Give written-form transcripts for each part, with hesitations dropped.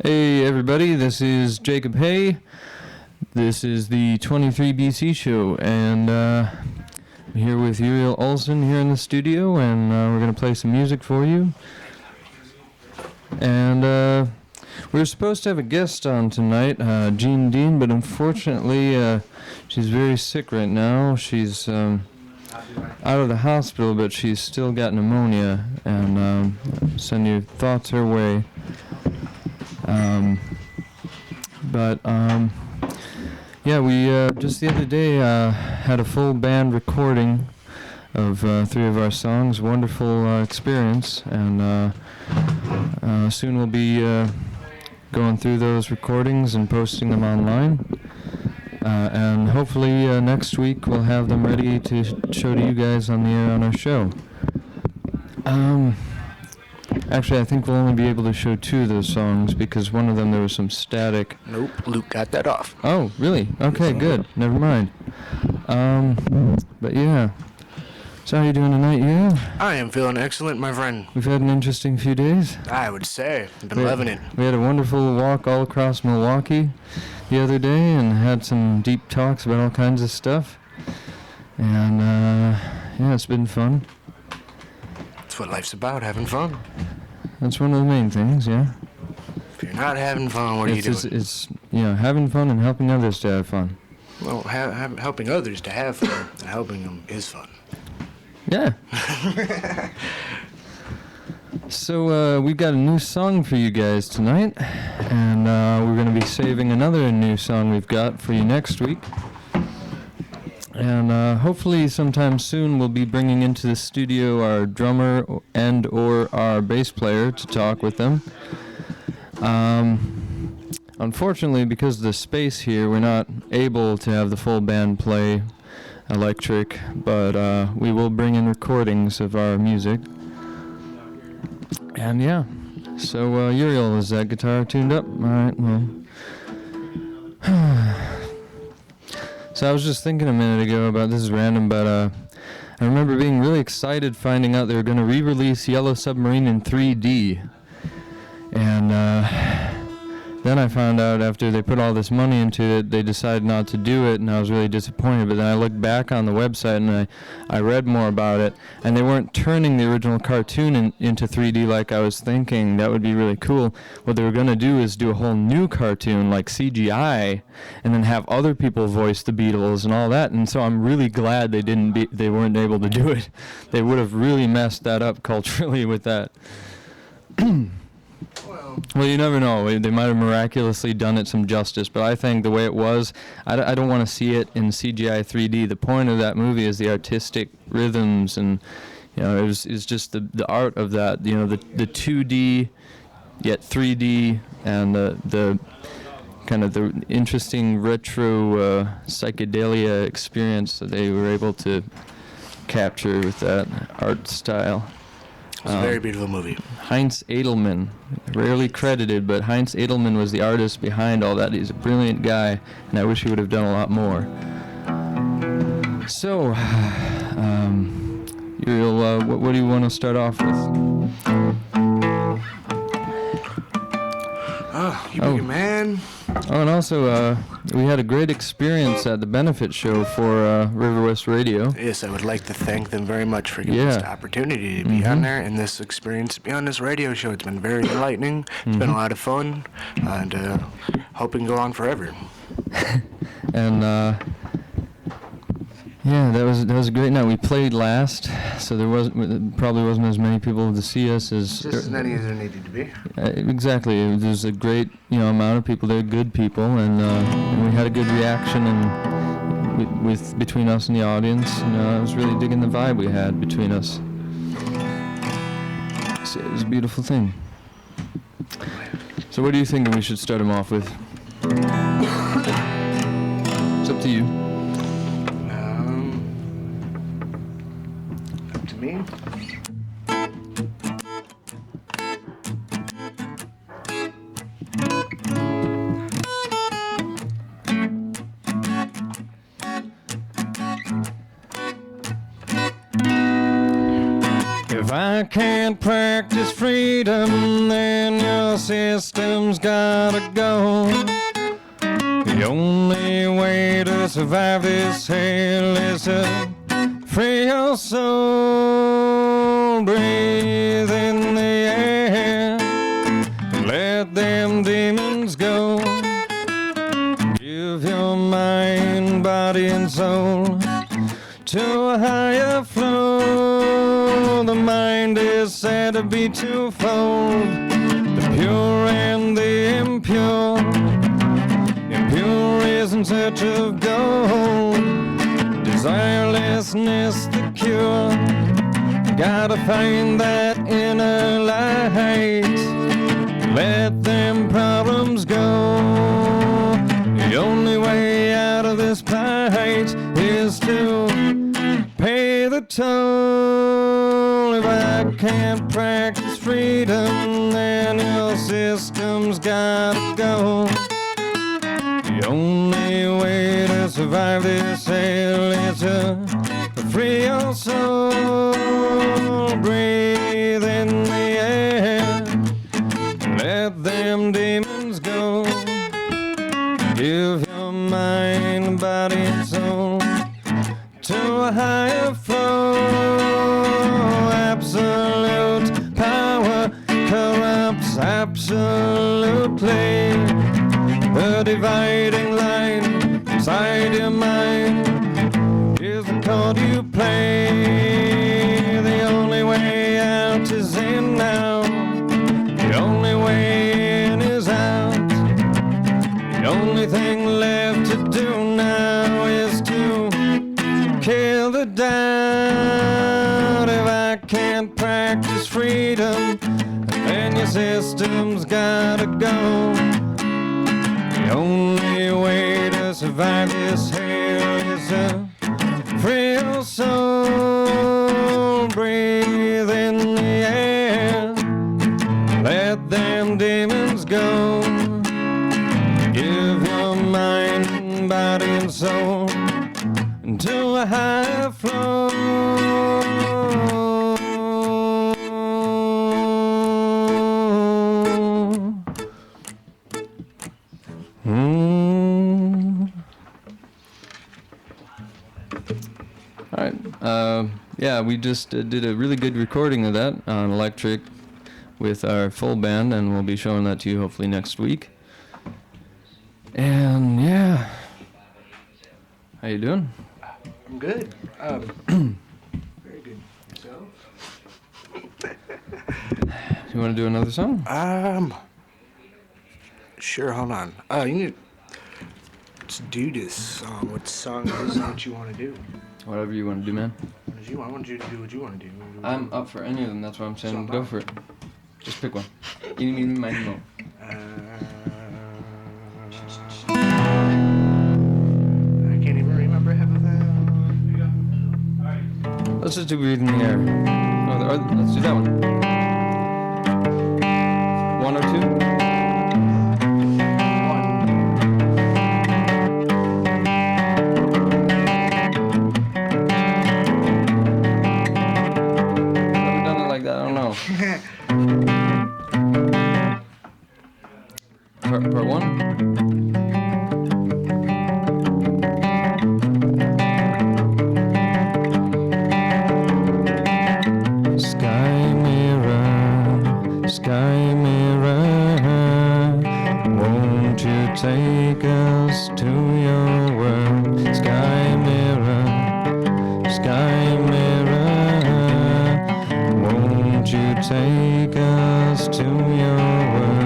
Hey everybody, this is Jacob Hay. This is the 23BC show, and I'm here with Uriel Olson here in the studio, and we're going to play some music for you. And we were supposed to have a guest on tonight, Jean Dean, but unfortunately she's very sick right now. She's out of the hospital, but she's still got pneumonia, and send your thoughts her way. Yeah, we just the other day had a full band recording of 3 of our songs. Wonderful experience, and soon we'll be going through those recordings and posting them online. And hopefully next week we'll have them ready to show to you guys on the air on our show. Actually, I think we'll only be able to show 2 of those songs because one of them there was some static. Nope, Luke got that off. Oh, really? Okay, good. Never mind. But yeah. So how are you doing tonight, yeah? I am feeling excellent, my friend. We've had an interesting few days. I would say. I've been loving it. We had a wonderful walk all across Milwaukee the other day and had some deep talks about all kinds of stuff. And yeah, it's been fun. That's what life's about, having fun. That's one of the main things, yeah. If you're not having fun, what are you doing? It's having fun and helping others to have fun. Well, helping others to have fun and helping them is fun. Yeah. So we've got a new song for you guys tonight, and we're going to be saving another new song we've got for you next week. And hopefully sometime soon we'll be bringing into the studio our drummer and or our bass player to talk with them. Unfortunately, because of the space here, we're not able to have the full band play electric, but we will bring in recordings of our music. And yeah, so Uriel, is that guitar tuned up? All right, well. So I was just thinking a minute ago about, this is random, but I remember being really excited finding out they were going to re-release Yellow Submarine in 3D. And then I found out after they put all this money into it, they decided not to do it, and I was really disappointed. But then I looked back on the website and I read more about it, and they weren't turning the original cartoon into 3D like I was thinking. That would be really cool. What they were going to do is do a whole new cartoon, like CGI, and then have other people voice the Beatles and all that. And so I'm really glad they weren't able to do it. They would have really messed that up culturally with that. Well, you never know. They might have miraculously done it some justice, but I think the way it was, I don't want to see it in CGI 3D. The point of that movie is the artistic rhythms, and it's just the art of that. The 2D yet 3D, and the kind of the interesting retro psychedelia experience that they were able to capture with that art style. It's a very beautiful movie. Heinz Edelman, rarely credited, but Heinz Edelman was the artist behind all that. He's a brilliant guy, and I wish he would have done a lot more. So, Uriel, what do you want to start off with? Oh, you big man. Oh, and also, we had a great experience at the benefit show for River West Radio. Yes, I would like to thank them very much for giving us the opportunity to be on there and this experience to be on this radio show. It's been very enlightening. It's been a lot of fun, and hoping to go on forever. And yeah, that was a great night. We played last, so probably wasn't as many people to see us as. Just as many as there needed to be. Exactly. There's a great amount of people there, good people, and we had a good reaction and between us and the audience. I was really digging the vibe we had between us. So it was a beautiful thing. So what do you think we should start him off with? It's up to you. Me? I can't practice freedom, then your system's gotta go. The only way to survive this hell is to free your soul. Breathe in the air and let them demons go. Give your mind, body, and soul to a higher flow. The mind is said to be twofold, the pure and the impure. Impure is in search of gold, desirelessness the cure. Gotta find that inner light, let them problems go. The only way out of this plight is to pay the toll. If I can't practice freedom, then your system's gotta go. The only way to survive this hell is to free your soul. Breathe in the air, let them demons go. Give your mind, body, and soul to a higher flow. Absolute power corrupts absolutely. The dividing line inside your mind is the chord you play. The only way out is in now. The only way in is out. The only thing left to do now is to kill the doubt. If I can't practice freedom, then your system's gotta go. The only way to survive this hell is to free your soul. Breathe in the air, let them demons go. Give your mind, body, and soul to a higher flow. All right. Yeah, we just did a really good recording of that on electric with our full band, and we'll be showing that to you hopefully next week. And yeah, how you doing? I'm good. Very good. So? You want to do another song? Sure, hold on. You need to do this song. What song is it that you want to do? Whatever you want to do, man. What did you want? I want you to do what you want to do. I'm up for any of them, that's why I'm saying go for it. Just pick one. You need my note. I can't even remember half of that. Let's just do Breathe in the Air. Or let's do that one. One or two? Never done it like that, I don't know. Part one? Sky mirror, won't you take us to your world? Sky mirror, won't you take us to your world?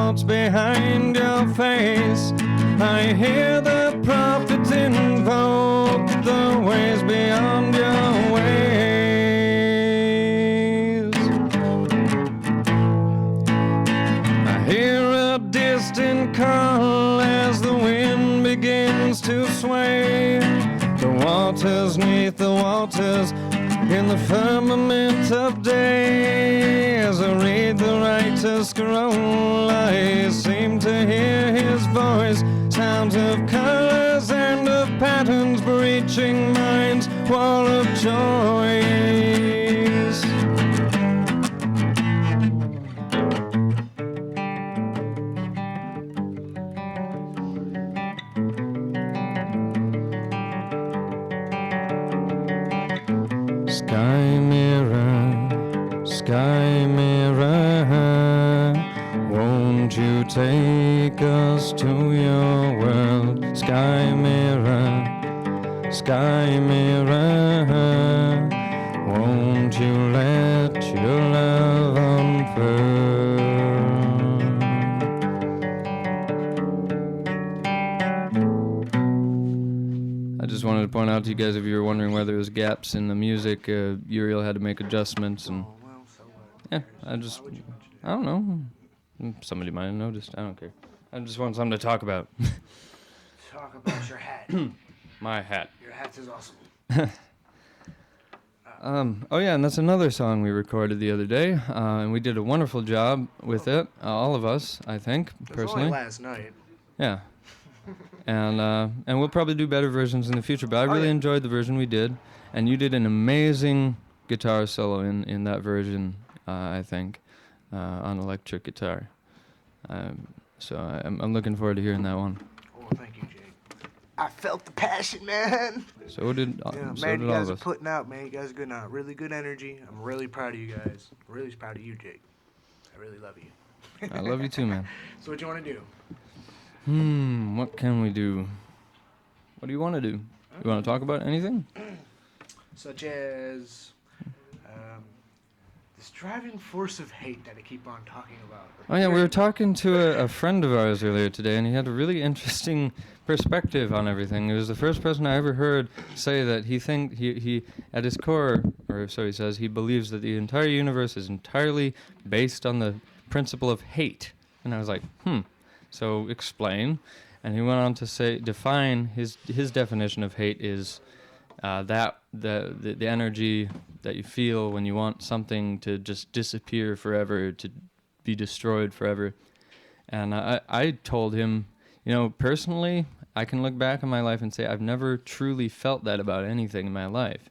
thoughts behind your face. I hear the prophets invoke the ways beyond your ways. I hear a distant call as the wind begins to sway. The waters 'neath the waters in the firmament of day. As I read the writer's scroll, I seem to hear his voice. Sounds of colors and of patterns breaching mind's wall of joys. Sky mirror, won't you take us to your world? Sky mirror, won't you let your love unfurl? I just wanted to point out to you guys, if you were wondering whether there was gaps in the music, Uriel had to make adjustments, and yeah, I don't know. Somebody might have noticed. I don't care. I just want something to talk about. Talk about your hat. My hat. Your hat is awesome. Oh yeah, and that's another song we recorded the other day, and we did a wonderful job with it. All of us, I think, personally. It was only last night. Yeah. And we'll probably do better versions in the future, but I really enjoyed the version we did, and you did an amazing guitar solo in that version, I think, on electric guitar. So I'm looking forward to hearing that one. Oh, thank you, Jake. I felt the passion, man. So did Yeah, so man, did you all guys of are us. putting out, man. You guys are good now. Really good energy. I'm really proud of you guys. I'm really proud of you, Jake. I really love you. I love you too, man. So what you want to do? What can we do? What do you want to do? You want to talk about anything? Such as this driving force of hate that I keep on talking about. Oh yeah, we were talking to a friend of ours earlier today, and he had a really interesting perspective on everything. He was the first person I ever heard say that he at his core, or so he says, he believes that the entire universe is entirely based on the principle of hate. And I was like, so explain. And he went on to define his definition of hate is that the energy that you feel when you want something to just disappear forever, to be destroyed forever. And I told him, personally, I can look back on my life and say I've never truly felt that about anything in my life.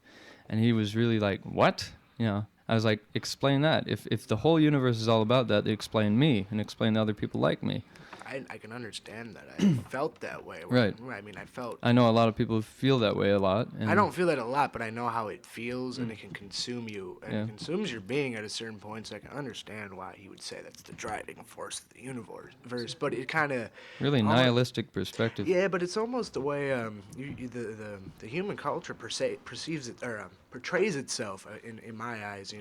And he was really like, what? I was like, explain that. If the whole universe is all about that, explain me and explain other people like me. I can understand that. I felt that way. Right. I mean, I know a lot of people feel that way a lot. And I don't feel that a lot, but I know how it feels, and it can consume you, and it consumes your being at a certain point. So I can understand why he would say that's the driving force of the universe. But it kind of really nihilistic perspective. Yeah, but it's almost the way the human culture perceives it or portrays itself in my eyes,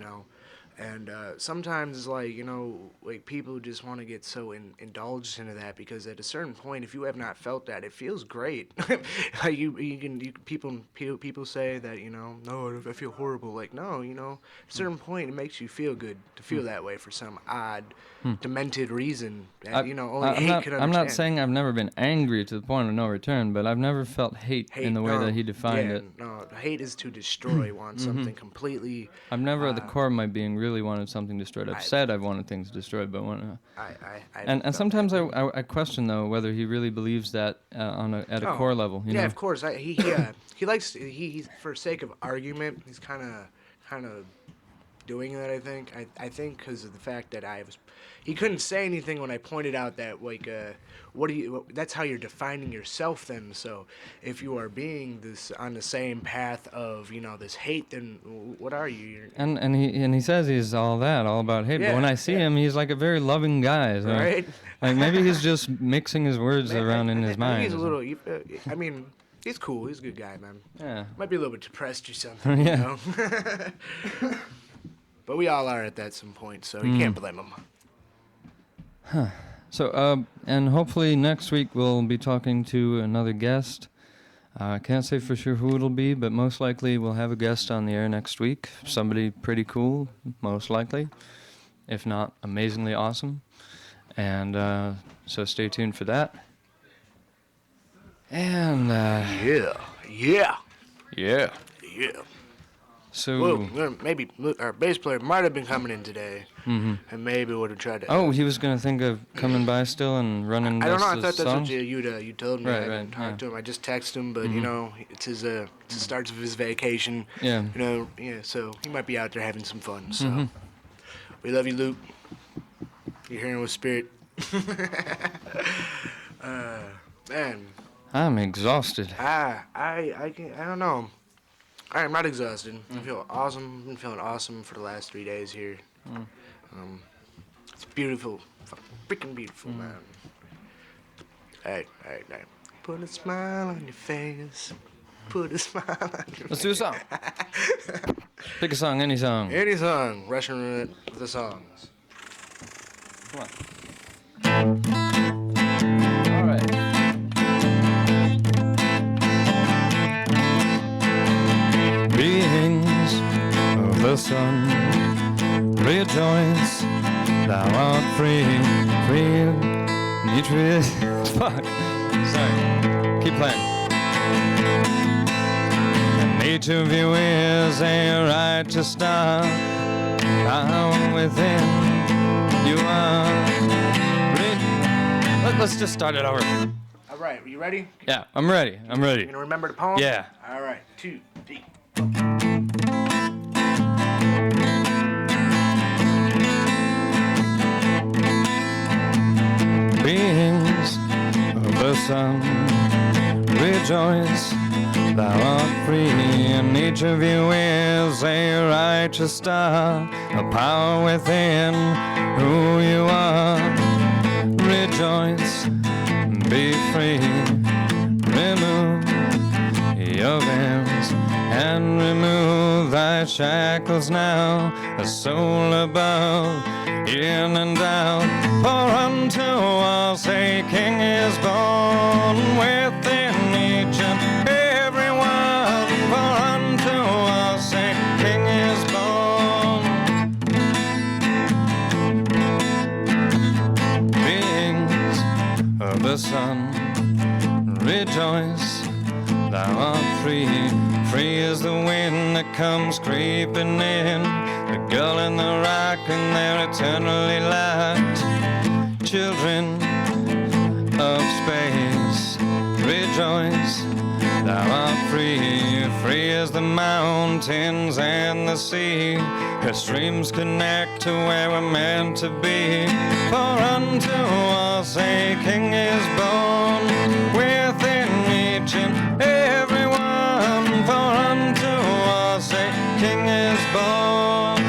And sometimes, like people just want to get so indulged into that, because at a certain point, if you have not felt that, it feels great. Like people say that no, I feel horrible. Like no, at a certain point, it makes you feel good to feel that way for some odd, demented reason that only hate could understand. I'm not saying I've never been angry to the point of no return, but I've never felt hate in the way that he defined it. No, hate is to destroy. Want something completely. I've never at the core of my being really wanted something destroyed. I've said I've wanted things destroyed, but and sometimes I question though whether he really believes that at a core level. Yeah, of course. He likes he's for sake of argument. He's kind of doing that. I think because of the fact that he couldn't say anything when I pointed out that that's how you're defining yourself then. So if you are being this on the same path of this hate, then what are you? And he says he's all about hate, but when I see him, he's like a very loving guy. So right? Like maybe he's just mixing his words around in his mind. He's a little. He's cool. He's a good guy, man. Yeah. Might be a little bit depressed or something. Yeah. But we all are at that some point, so you can't blame him. So, and hopefully next week we'll be talking to another guest. I can't say for sure who it'll be, but most likely we'll have a guest on the air next week. Somebody pretty cool, most likely. If not, amazingly awesome. And so stay tuned for that. And, Yeah. yeah. So, Well, maybe our bass player might have been coming in today, and maybe would have tried to. oh, he was going to think of coming by still and running I don't know. I this thought that's songs? what you told me. Right, I didn't right, talk to him. I just texted him, but you know, it's the starts of his vacation. Yeah. You know, yeah. So he might be out there having some fun. So we love you, Luke. You're hearing with spirit. Man, I'm exhausted. I don't know. I'm not exhausted. I feel awesome. I've been feeling awesome for the last 3 days here. It's beautiful. Freaking beautiful, man. Hey. Put a smile on your face. Put a smile on your Let's do a song. Pick a song, any song. Any song. Russian roulette with the songs. Come on. All right. Beings of the sun, rejoice, thou art free, free, each with, fuck, sorry, keep playing. And each of you is a righteous star, found within you are. Let's just start it over. All right, are you ready? Yeah, I'm ready. You gonna remember the poem? Yeah. All right, 2, 3. Beings of the sun, rejoice, thou art free, and each of you is a righteous star, a power within who you are. Rejoice, be free, remove your veils, and remove thy shackles now, a soul above, in and out. For unto us a King is born, within each and every one. For unto us a King is born. Beings of the sun, rejoice, thou art free. Free as the wind that comes creeping in, the girl and the rock, and they're eternally locked. Children of space, rejoice, thou art free. Free as the mountains and the sea, her streams connect to where we're meant to be. For unto us a King is born, within each and every one. For unto us a King is born.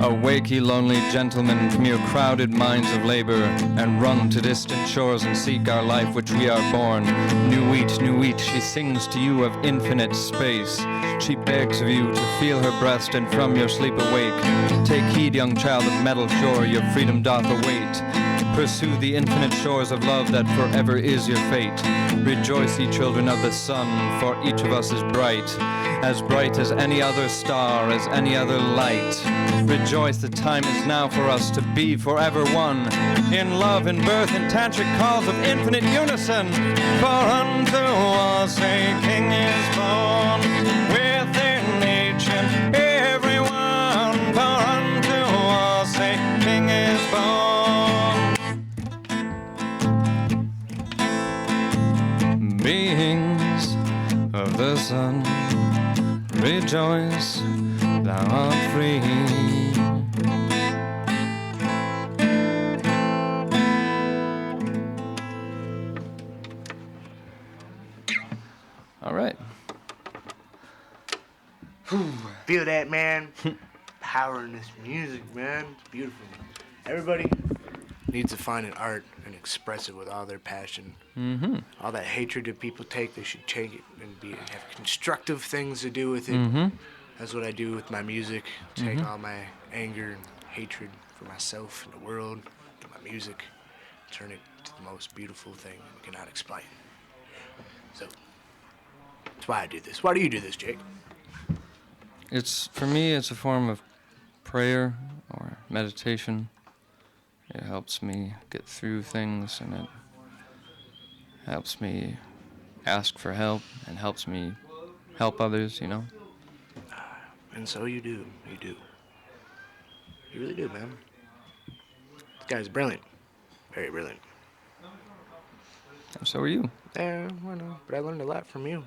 Awake, ye lonely gentlemen, from your crowded mines of labor, and run to distant shores and seek our life which we are born. New wheat, she sings to you of infinite space. She begs of you to feel her breast and from your sleep awake. Take heed, young child of metal shore, your freedom doth await. Pursue the infinite shores of love that forever is your fate. Rejoice, ye children of the sun, for each of us is bright as any other star, as any other light. Rejoice, the time is now for us to be forever one, in love, in birth, in tantric calls of infinite unison. For unto us a King is born, within each and every one. For unto us a King is born. Beings of the sun, rejoice, thou art free. All right. Feel that, man? Power in this music, man. It's beautiful. Everybody needs to find an art and express it with all their passion. Mm-hmm. All that hatred that people take, they should take it and have constructive things to do with it. Mm-hmm. That's what I do with my music. Take all my anger and hatred, for myself and the world, to my music, turn it to the most beautiful thing we cannot explain. So, that's why I do this. Why do you do this, Jake? For me, it's a form of prayer or meditation. It helps me get through things, and it helps me ask for help and helps me help others, you know? And so you do. You do. You really do, man. This guy's brilliant. Very brilliant. And so are you. Yeah, I know. But I learned a lot from you.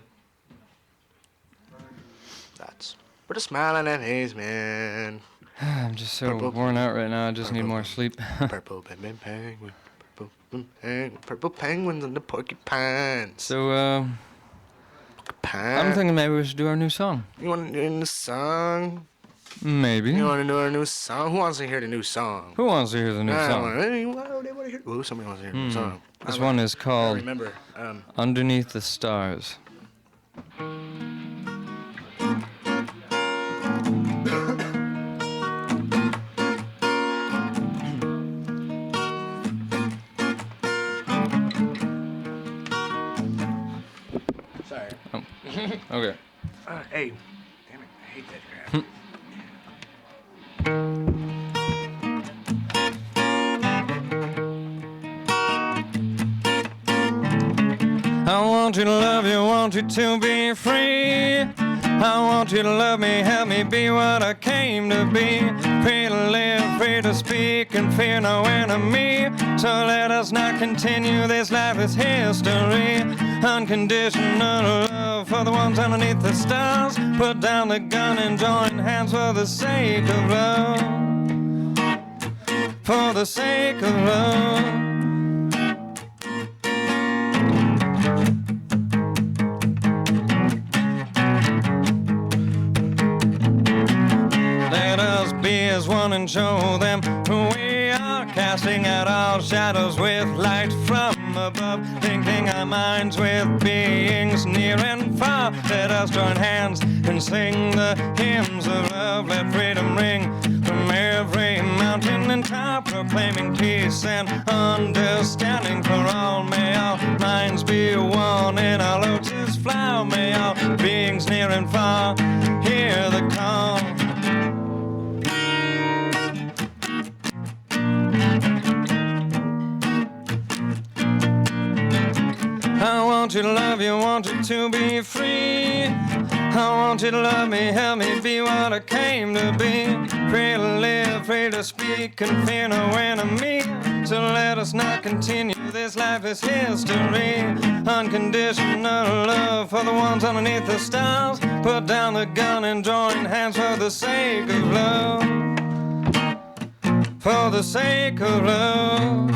Put a smile on that face, man. I'm just so worn out right now. I just need more sleep. Purple penguin. Purple penguins and the porcupines. So, I'm thinking maybe we should do our new song. You want to do a new song? Maybe. You want to do our new song? Who wants to hear the new song? Who wants to hear the new song? They want to hear. Ooh, somebody wants to hear the new song. This one is called remember, Underneath the Stars. Sorry. Oh. Okay. Hey, damn it, I hate that crap. I want you to love you, want you to be free. I want you to love me, help me be what I came to be. Free to live, free to speak, and fear no enemy. So let us not continue this lifeless history. Unconditional love for the ones underneath the stars. Put down the gun and join hands for the sake of love. For the sake of love. As one and show them who we are, casting out all shadows with light from above, linking our minds with beings near and far. Let us join hands and sing the hymns of love. Let freedom ring from every mountain and top, proclaiming peace and understanding for all. May all minds be one in our lotus flower. May all beings near and far hear the call. I want you to love you, want you to be free. I want you to love me, help me be what I came to be. Free to live, free to speak, and fear no enemy. So let us not continue this lifeless history. Unconditional love for the ones underneath the stars. Put down the gun and join hands for the sake of love. For the sake of love.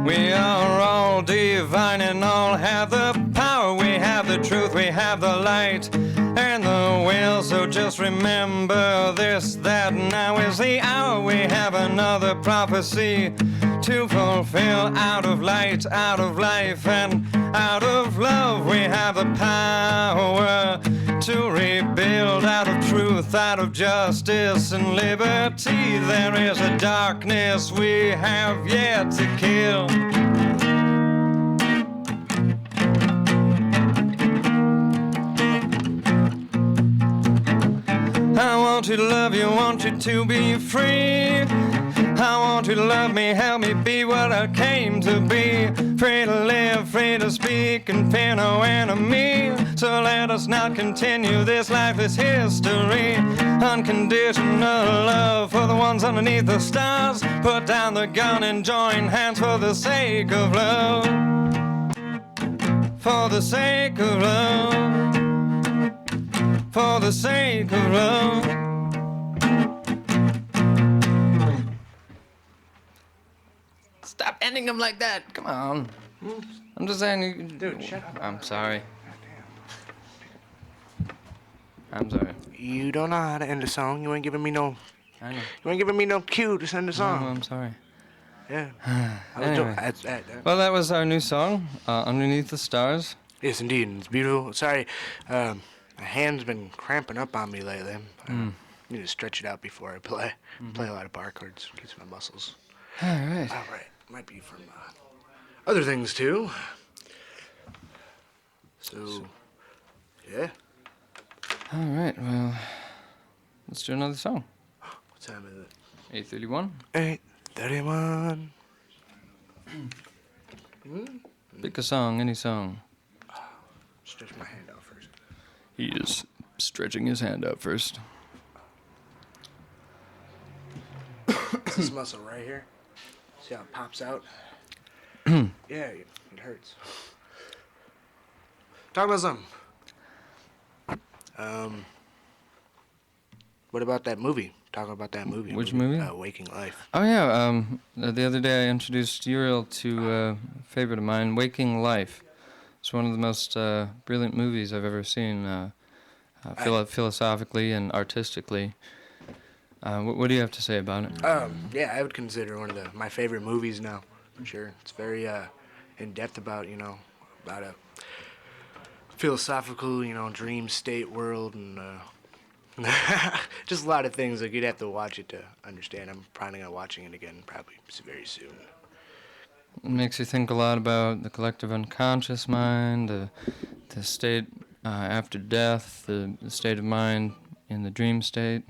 We are all divine and all have the power. We have the truth, we have the light and the will. So just remember this, that now is the hour. We have another prophecy to fulfill. Out of light, out of life, and out of love. We have the power to rebuild. Out of truth, out of justice and liberty. There is a darkness we have yet to kill. I want you to love you, want you to be free. I want you to love me, help me be what I came to be. Free to live, free to speak, and fear no enemy. So let us not continue this lifeless history. Unconditional love for the ones underneath the stars. Put down the gun and join hands for the sake of love. For the sake of love. For the sake of love. Stop ending them like that. Come on. I'm just saying you... Dude, shut up. I'm sorry. I'm sorry. You don't know how to end a song. You ain't giving me no... I know. You ain't giving me no cue to send a song. No, I'm sorry. Yeah. Anyway. Well, that was our new song, Underneath the Stars. Yes, indeed. It's beautiful. Sorry, my hand's been cramping up on me lately. Need to stretch it out before I play. Play a lot of bar chords, keeps my muscles. All right. All right. Might be from other things too. So, yeah. All right. Well, let's do another song. What time is it? 8:31. 8:31. Pick a song, any song. Stretch my hand out first. He is stretching his hand out first. This muscle right here. See how it pops out? Yeah, it hurts. Talk about something. What about that movie? Talk about that movie. Which movie? Waking Life. Oh yeah. The other day I introduced Uriel to a favorite of mine, Waking Life. It's one of the most brilliant movies I've ever seen, philosophically and artistically. What do you have to say about it? Yeah, I would consider one of my favorite movies now, for sure. It's very in depth about a philosophical, dream state world and just a lot of things. Like you'd have to watch it to understand. I'm planning on watching it again probably very soon. It makes you think a lot about the collective unconscious mind, the state after death, the state of mind in the dream state.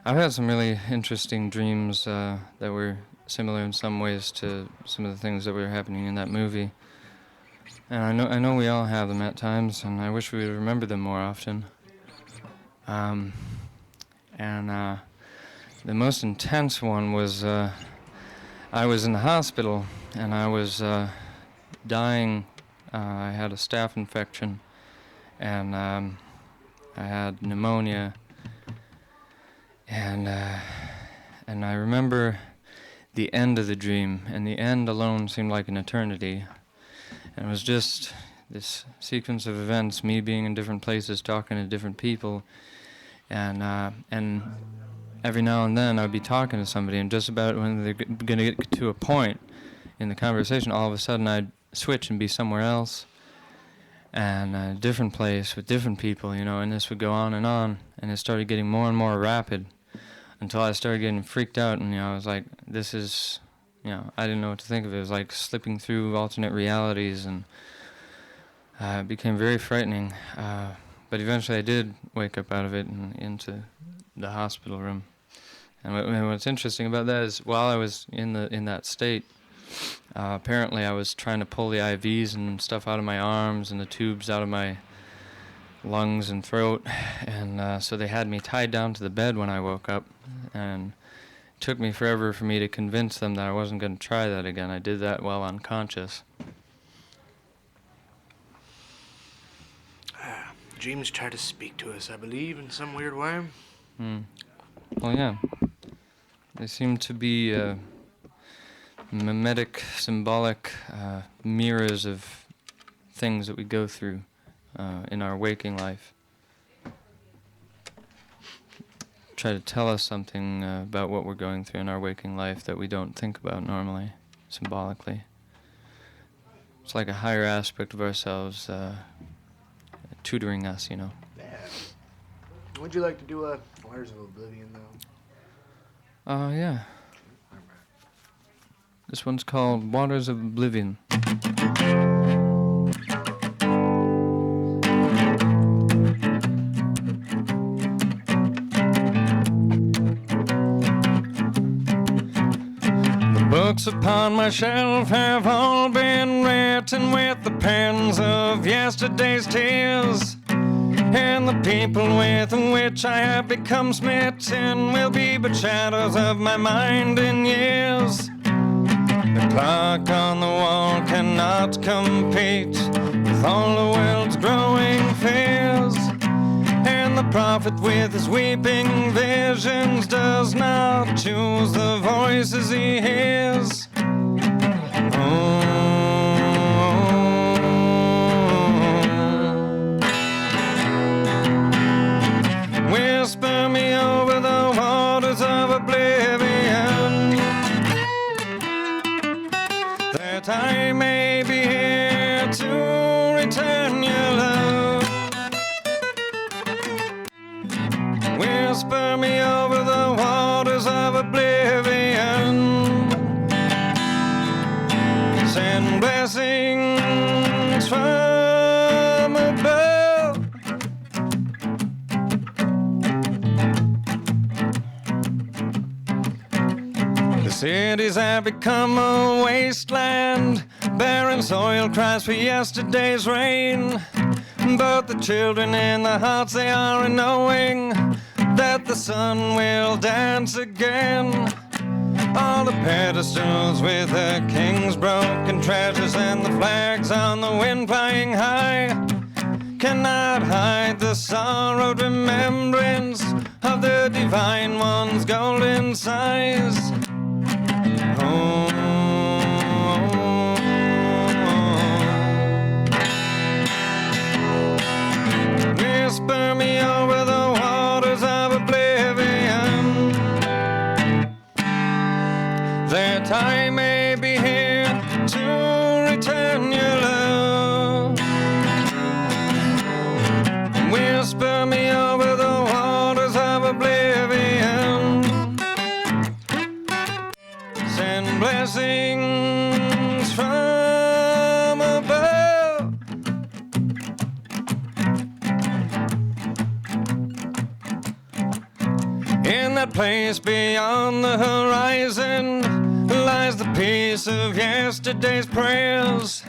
I've had some really interesting dreams that were similar in some ways to some of the things that were happening in that movie. And I know we all have them at times, and I wish we would remember them more often. The most intense one was I was in the hospital, and I was dying. I had a staph infection, and I had pneumonia, and I remember the end of the dream, and the end alone seemed like an eternity. And it was just this sequence of events, me being in different places, talking to different people, and every now and then I'd be talking to somebody, and just about when they're going to get to a point in the conversation, all of a sudden I'd switch and be somewhere else, and a different place with different people, and this would go on, and it started getting more and more rapid until I started getting freaked out, and I was like, this is... I didn't know what to think of it. It was like slipping through alternate realities, and it became very frightening. But eventually I did wake up out of it and into the hospital room. And what's interesting about that is while I was in that state, apparently I was trying to pull the IVs and stuff out of my arms and the tubes out of my lungs and throat. And so they had me tied down to the bed when I woke up. And took me forever for me to convince them that I wasn't going to try that again. I did that while unconscious. Dreams try to speak to us, I believe, in some weird way. Well, yeah. They seem to be mimetic, symbolic mirrors of things that we go through in our waking life. Try to tell us something about what we're going through in our waking life that we don't think about normally, symbolically. It's like a higher aspect of ourselves tutoring us, Yeah. Would you like to do Waters of Oblivion, though? Yeah. This one's called Waters of Oblivion. Books upon my shelf have all been written with the pens of yesterday's tears, and the people with which I have become smitten will be but shadows of my mind in years. The clock on the wall cannot compete with all the world's growing fears, and the prophet with his weeping visions does not choose the voices he hears. Whisper me over the waters of oblivion. that I may be here to return your love. Whisper me over the waters of oblivion. Send blessings from above. The cities have become a wasteland. Barren soil cries for yesterday's rain. But the children in the hearts, they are knowing that the sun will dance again. All the pedestals with the king's broken treasures and the flags on the wind flying high cannot hide the sorrowed remembrance of the divine one's golden sighs. Oh, whisper me over the waters of oblivion, that I may be here to return your love. Whisper me over the waters of oblivion. Send blessings from above. In that place beyond the horizon lies the peace of yesterday's prayers,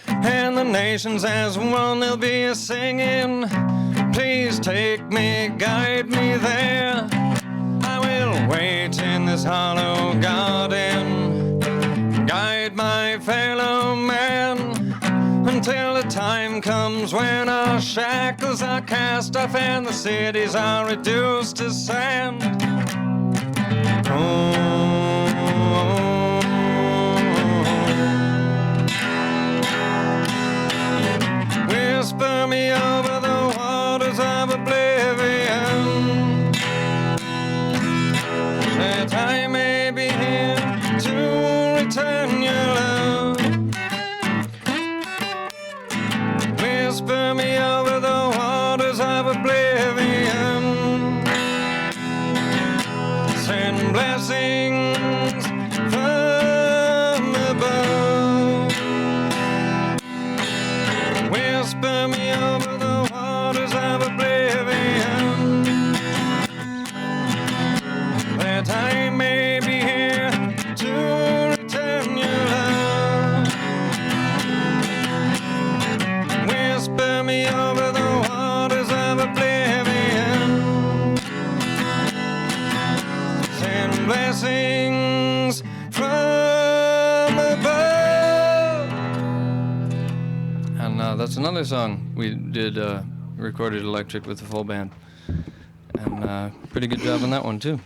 and the nations as one they'll be a singing. Please take me, guide me there. I will wait in this hollow garden, guide my fellow man, until the time comes when our shackles are cast off and the cities are reduced to sand. Whisper me over the waters of oblivion, that I may be here to return your love. Whisper me over the waters of oblivion. Send blessings from above. Whisper me over the waters of oblivion, that I may be here to return your love. Whisper me over the waters of oblivion. Send blessings from above. And that's another song we did, recorded electric with the full band. And pretty good job on that one, too.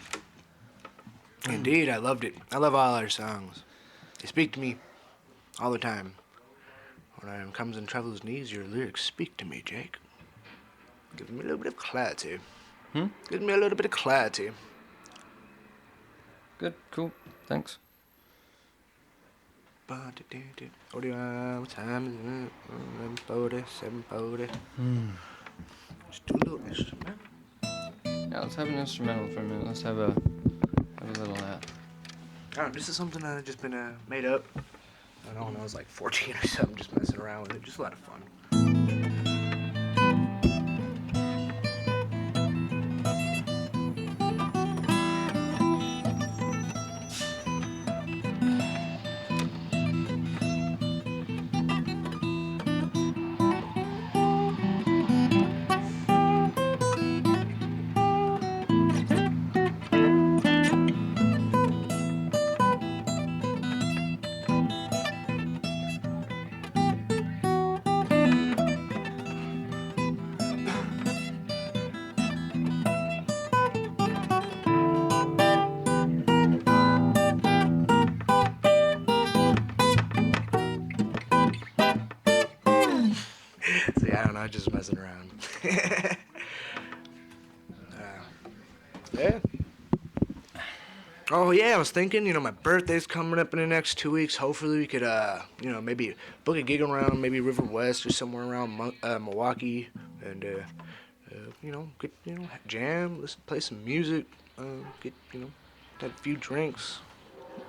Indeed, I loved it. I love all our songs. They speak to me all the time. When I comes and travels knees, your lyrics speak to me, Jake. Give me a little bit of clarity. Give me a little bit of clarity. Good, cool, thanks. What time is it? 7:40, 7:40. Just do a little instrument. Yeah, let's have an instrumental for a minute. Let's have a little of that. Oh, this is something that I've just been made up. I don't know, I was like 14 or something, just messing around with it. Just a lot of fun. See, I don't know, just messing around. Yeah. Oh yeah, I was thinking, my birthday's coming up in the next 2 weeks. Hopefully we could, maybe book a gig around maybe River West or somewhere around Milwaukee, and get jam, let's play some music, get have a few drinks,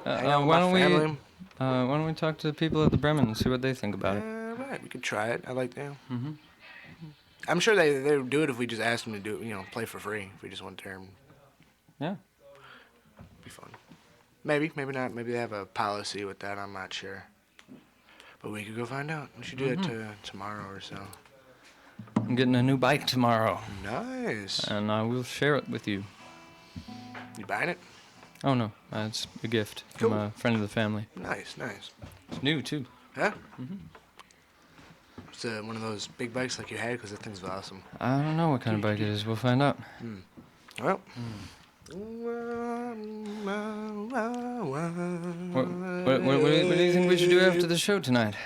hang out with Why my don't family. why don't we talk to the people at the Bremen and see what they think about it? Right, we could try it. I like that. Mm-hmm. I'm sure they would do it if we just asked them to do it, play for free. If we just went there and Yeah. be fun. Maybe not. Maybe they have a policy with that. I'm not sure. But we could go find out. We should do it tomorrow or so. I'm getting a new bike tomorrow, Nice. and I will share it with you. You buying it? Oh no, it's a gift from Cool. a friend of the family. Nice. It's new too. Huh? Mm-hmm. It's one of those big bikes like you had, because that thing's awesome. I don't know what kind of bike it is. We'll find out. Well. What do you think we should do after the show tonight?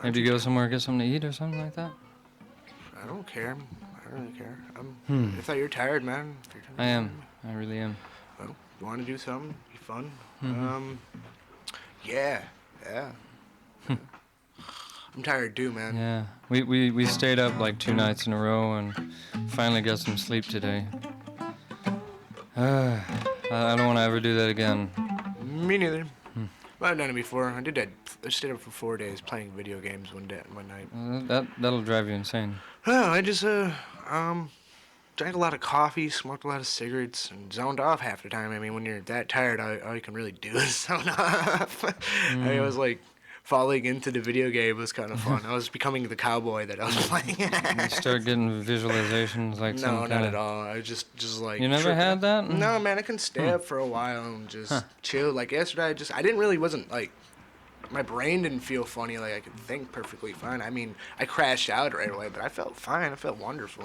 Maybe go somewhere, get something to eat or something like that? I don't care. I don't really care. I thought you're tired, man. If you're tired, I am. I really am. Well, you want to do something? Be fun? Mm-hmm. Yeah. I'm tired too, man. Yeah. We stayed up like 2 nights in a row and finally got some sleep today. I don't want to ever do that again. Me neither. Well, I've done it before. I did that. I stayed up for 4 days playing video games one night. That'll drive you insane. Oh, I just drank a lot of coffee, smoked a lot of cigarettes, and zoned off half the time. I mean, when you're that tired, all you can really do is zone off. I was like falling into the video game was kind of fun. I was becoming the cowboy that I was playing. You start getting visualizations like some No, kind not of... at all. I was just like. You never had that? No, man. I can stay up for a while and just chill. Like yesterday, I wasn't like. My brain didn't feel funny, like I could think perfectly fine. I mean, I crashed out right away, but I felt fine. I felt wonderful.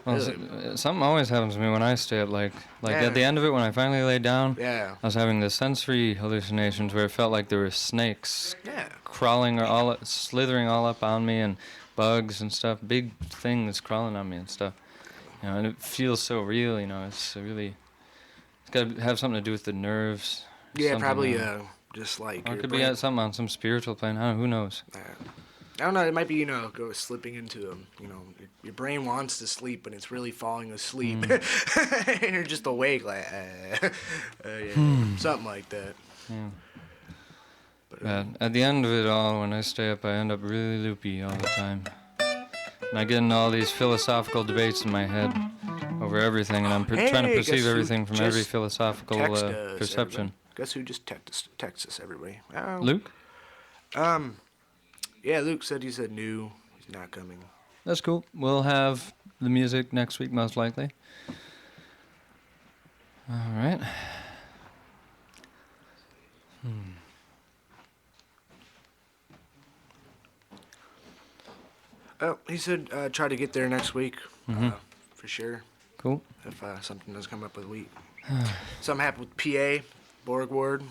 Well, Really. something always happens to me when I stay up. Like Yeah. at the end of it, when I finally lay down, Yeah. I was having the sensory hallucinations where it felt like there were snakes Yeah. crawling or slithering all up on me, and bugs and stuff, big things crawling on me and stuff. And it feels so real. It's got to have something to do with the nerves. Yeah, something, probably just like. Or it your could brain. be something on some spiritual plane. I don't know. Who knows? I don't know. It might be go slipping into your brain wants to sleep, but it's really falling asleep, and you're just awake like something like that. Yeah. But, At the end of it all, when I stay up, I end up really loopy all the time. And I get in all these philosophical debates in my head over everything, and I'm trying to Hey, perceive guess who everything from every just philosophical text us, perception. everybody? Guess who just text us, everybody? Oh. Luke? Yeah, Luke said he said new. He's not coming. That's cool. We'll have the music next week, most likely. All right. Oh, he said try to get there next week, for sure. Cool. If something does come up with wheat. Something happened with PA, Borg Ward.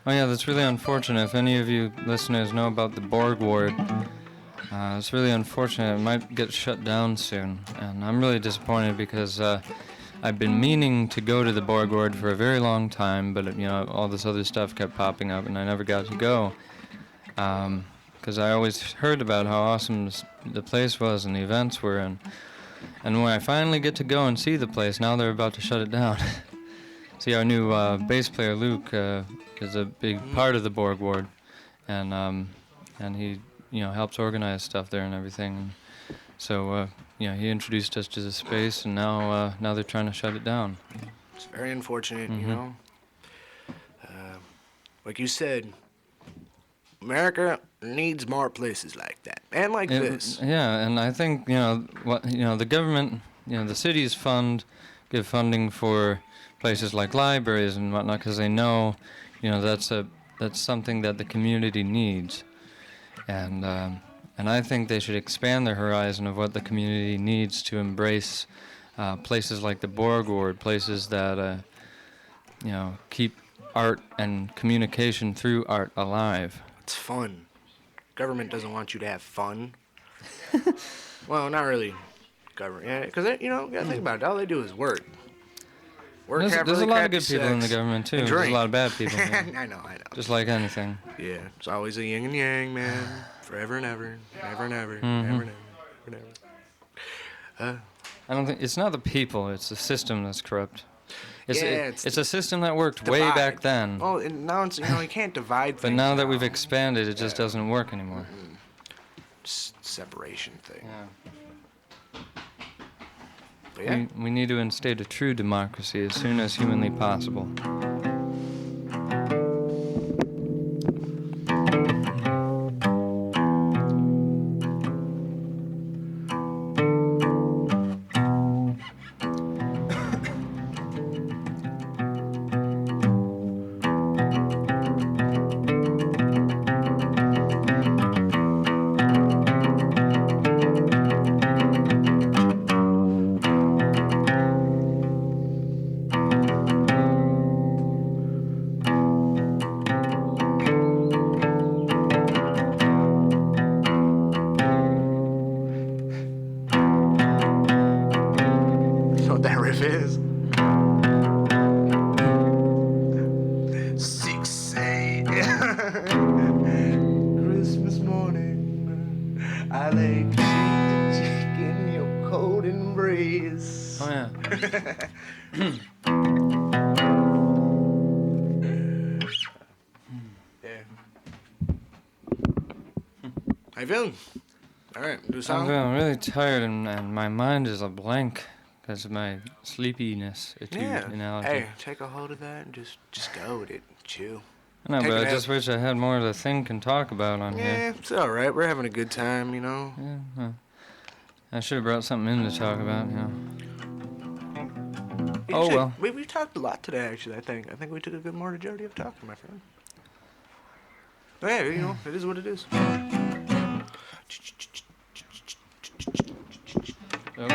Oh yeah, that's really unfortunate. If any of you listeners know about the Borg Ward, it's really unfortunate. It might get shut down soon, and I'm really disappointed because I've been meaning to go to the Borg Ward for a very long time, but all this other stuff kept popping up, and I never got to go. Because I always heard about how awesome the place was and the events were, and when I finally get to go and see the place, now they're about to shut it down. See, our new bass player Luke is a big part of the Borg Ward, and he helps organize stuff there and everything. So he introduced us to the space, and now they're trying to shut it down. It's very unfortunate, like you said, America needs more places like that, and like this. Yeah, and I think the government, the cities give funding for places like libraries and whatnot because they know, that's something that the community needs, and I think they should expand their horizon of what the community needs to embrace places like the Borg Ward, places that keep art and communication through art alive. It's fun. Government doesn't want you to have fun. Well, not really. government. Yeah, because you know, you gotta think about it. All they do is work. Work, There's, have there's really a lot of crappy good people in the sex, government too. and There's a drink. lot of bad people. Yeah. I know. Just like anything. Yeah, it's always a yin and yang, man. Forever and ever, never and ever, never, never. I don't think it's not the people; it's the system that's corrupt. It's, Yeah, it's a system that worked way divide. back then, Oh, and now it's, you know, you can't divide but things. now that we've expanded, it just doesn't work anymore. Separation thing. Yeah. But yeah. We need to instate a true democracy as soon as humanly possible. You know what that riff is? 6 a.m. Christmas morning, I lay to sleep the chicken, your cold embrace. Oh yeah. Yeah. How you feeling? All right, do a I'm song. feeling really tired and my mind is a blank because of my sleepiness analogy. Hey, take a hold of that and just go with it. Chill. No, take but it I just wish I had more to think and talk about on Yeah, here. it's all right. We're having a good time, you know. Yeah, well, I should have brought something in to talk about, you know. Oh, well. We talked a lot today, actually. I think we took a good majority of talking, my friend. But yeah, you know, it is what it is. Yep.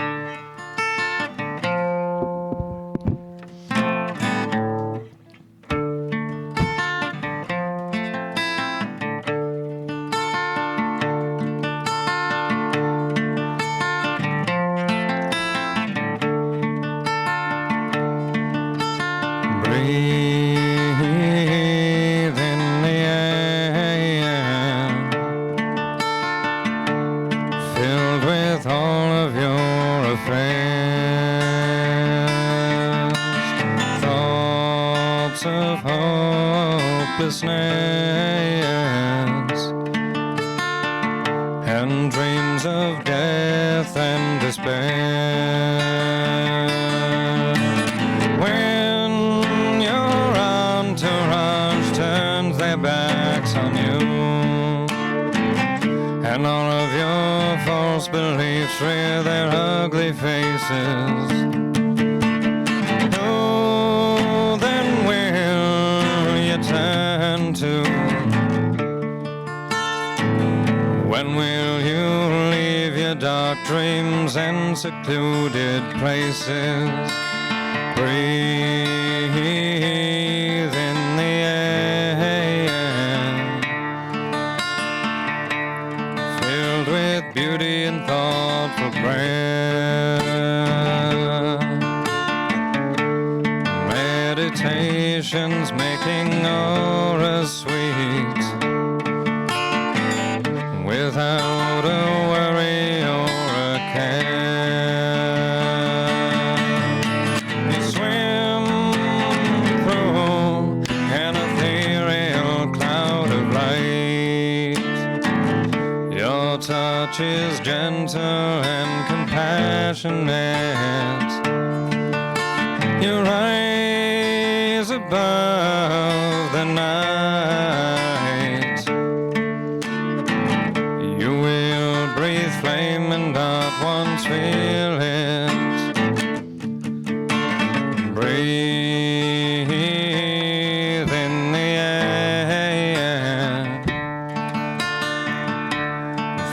Breathe in the air, filled with all of your affairs, thoughts of hopelessness, and dreams of death and despair. When your entourage turns their backs on you, and all of your false beliefs rear their ugly faces, who then will you turn to? When will you leave your dark dreams and secluded places? Breathe in the air, filled with beauty and thoughtful prayer. Meditations making auras sweet, without a worry or a care. You swim through an ethereal cloud of light. Your touch is gentle and compassionate. You rise above the night. You will breathe flame and not once feel it. Breathe in the air,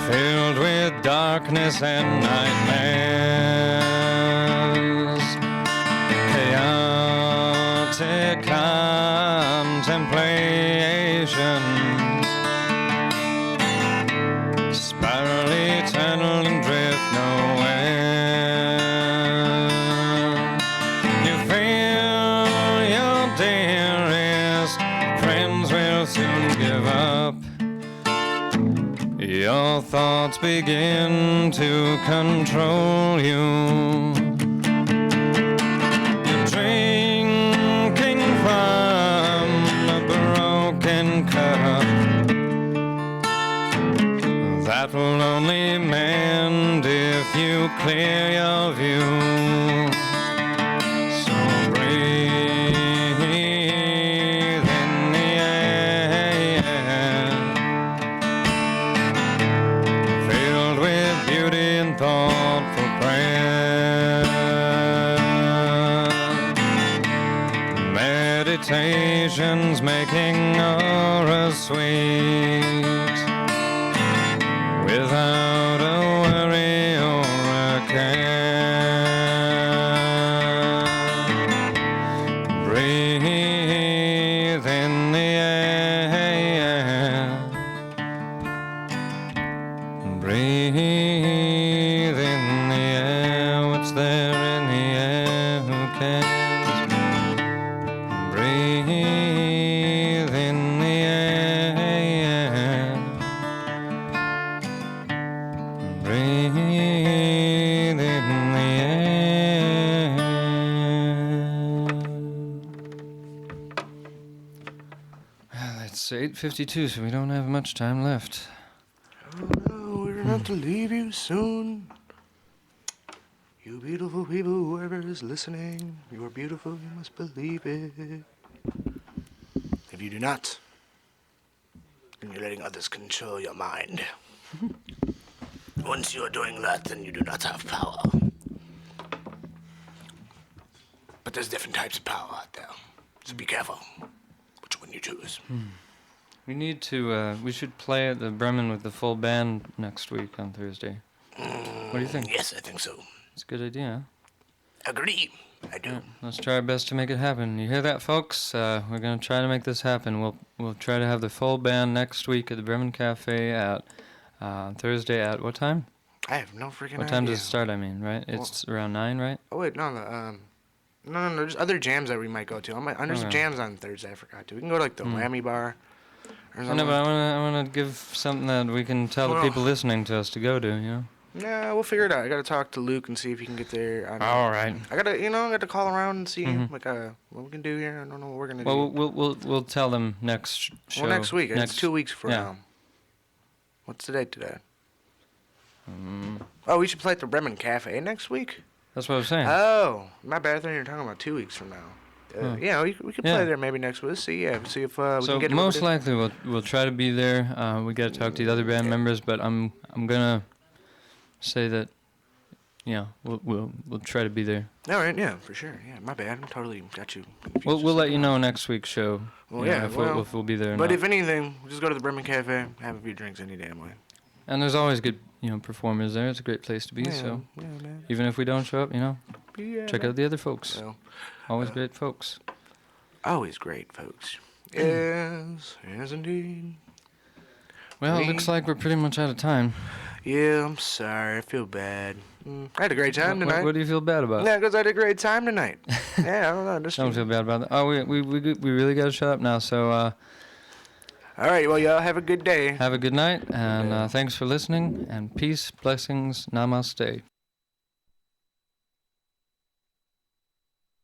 filled with darkness and nightmares. Chaotic contemplation, spiral eternal and drift nowhere. soon give up. Your thoughts begin to control you. You're drinking from a broken cup that will only mend if you clear your view. So breathe in the air, filled with beauty and thoughtful prayer. Meditation's making auras sweet, without a worry or a care. Breathe in the air. Breathe in the air. What's there in the air? Who cares? Breathe in the air. Breathe in the air. Well, it's 8:52, so we don't have much time left. Oh no, we're not to leave you soon. You beautiful people, whoever is listening, you are beautiful, you must believe it. If you do not, then you're letting others control your mind. Once you are doing that, then you do not have power. But there's different types of power out there, so be careful which one you choose. We need to, we should play at the Bremen with the full band next week on Thursday. What do you think? Yes, I think so. It's a good idea, Agree. I do. huh? Let's try our best to make it happen. You hear that, folks? We're going to try to make this happen. We'll try to have the full band next week at the Bremen Cafe at Thursday at what time? I have no freaking idea. What time does it start, I mean, right? It's around 9, right? Oh wait, no. No. There's other jams that we might go to. There's Okay. jams on Thursday. I forgot to. We can go to like the Whammy Bar. Or I something. know, but I want to give something that we can tell the Well- people listening to us to go to, you know? Yeah, we'll figure it out. I gotta talk to Luke and see if he can get there. I don't know. All right. I gotta call around and see what we can do here. I don't know what we're gonna Well, do. we'll tell them next show. Well, next week. It's 2 weeks from yeah. now. What's the date today? Oh, we should play at the Bremen Cafe next week. That's what I was saying. Oh, my bad. I thought you were talking about 2 weeks from now. Yeah, we could Yeah. play there maybe next week. See if we so can get most everybody. likely we'll try to be there. We got to talk to the other band members, but I'm gonna say that, we'll try to be there. All right, yeah, for sure. Yeah, my bad. I'm totally got you confused. We'll let you know next week's show. Well, you know, yeah, if well, we'll be there. Or But not. if anything, just go to the Bremen Cafe, have a few drinks any damn way. And there's always good performers there. It's a great place to be. Yeah, So yeah, man. even if we don't show up, Yeah, check man. out the other folks. So, Always great folks. always great, folks. Yes, yes, indeed. Well, it looks like we're pretty much out of time. Yeah, I'm sorry. I feel bad. I had a great time tonight. What do you feel bad about? Yeah, because I had a great time tonight. Yeah, I don't know. Just Don't feel bad about that. Oh, we really got to shut up now. So All right, well, y'all have a good day. have a good night, and thanks for listening. And peace, blessings, namaste.